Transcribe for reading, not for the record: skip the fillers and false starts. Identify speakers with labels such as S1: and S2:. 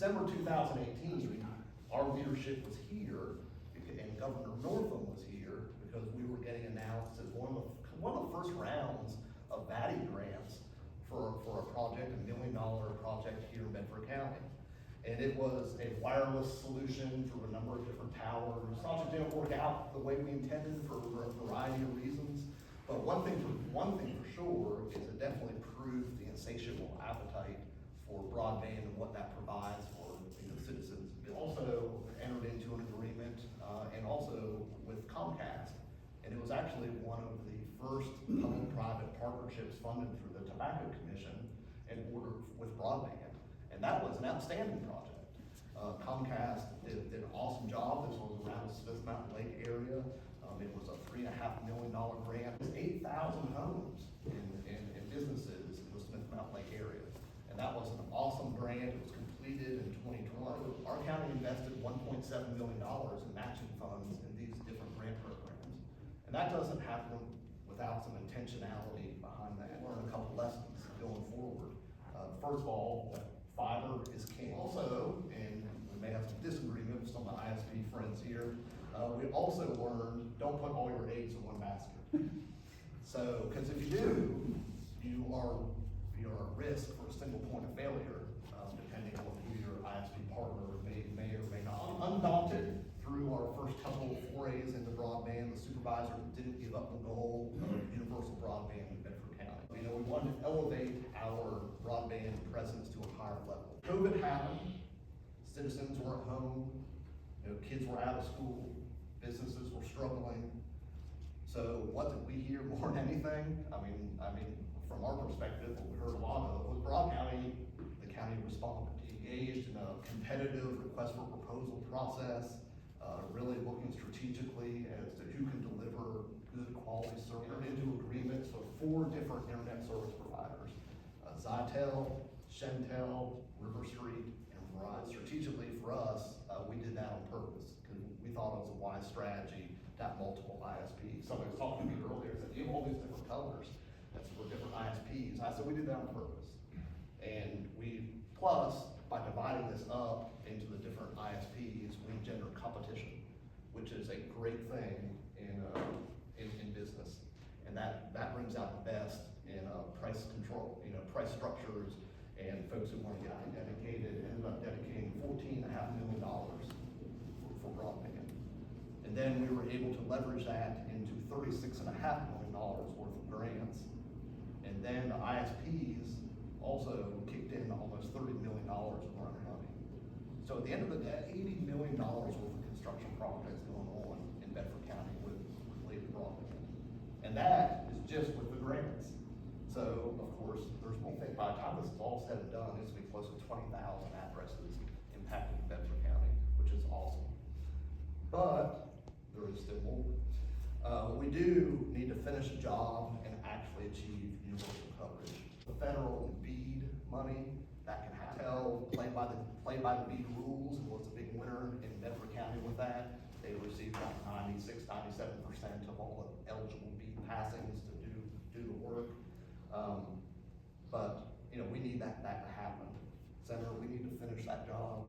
S1: December 2018, our leadership was here, and Governor Northam was here, because we were getting announced as one of the first rounds of VATI grants for a project, $1 million project here in Bedford County. And it was a wireless solution through a number of different towers. The project didn't work out the way we intended for a variety of reasons. But one thing for sure is it definitely proved the insatiable appetite for broadband and what that provides for citizens. We also entered into an agreement and also with Comcast. And it was actually one of the first public-private partnerships funded through the Tobacco Commission in order with broadband. And that was an outstanding project. Comcast did an awesome job. This was around the Smith Mountain Lake area. It was a $3.5 million grant. It was 8,000 homes and businesses in the Smith Mountain Lake area. And that was an awesome grant. It was completed in 2020. Our county invested $1.7 million in matching funds in these different grant programs. And that doesn't happen without some intentionality behind that. Learn a couple lessons going forward. First of all, fiber is king. Also, and we may have some disagreement with some of the ISP friends here, we also learned, don't put all your eggs in one basket. So, because if you do, you are at risk for a single point of failure, depending on who your ISP partner may or may not. Undaunted through our first couple of forays into broadband, the supervisor didn't give up the goal of universal broadband in Bedford County. We wanted to elevate our broadband presence to a higher level. COVID happened, citizens were at home, kids were out of school, businesses were struggling. So what did we hear more than anything? I mean, from our perspective, what we heard a lot of was Broad County, the county responded, engaged in a competitive request for proposal process, really looking strategically as to who can deliver good quality service. Entered into agreements with 4 different internet service providers, Zytel, Shentel, River Street, and Verizon. Strategically for us, we did that on purpose, because we thought it was a wise strategy to have multiple ISPs. Somebody was talking to me earlier, said, you have all these different colors, that's for different ISPs. I said, we did that on purpose. And plus, by dividing this up into the different ISPs, we engender competition, which is a great thing in business. And that brings out the best in price control, price structures, and folks who want to get dedicated ended up dedicating $14.5 million for broadband. And then we were able to leverage that into $36.5 million worth of grants. And then the ISPs also kicked in almost $30 million of grant money. So at the end of the day, $80 million worth of construction projects going on in Bedford County with related broadband. And that is just with the grants. So, of course, there's one thing, by the time this is all said and done, it's going to be close to 20,000 addresses impacted in Bedford County, which is awesome. But there is still more. We do need to finish a job and actually achieve universal coverage. The federal and BEAD money, that can happen. Play by the BEAD rules, and was a big winner in Bedford County with that. They received about 96, 97% of all the eligible BEAD passings to do the work. But we need that to happen. Senator, we need to finish that job.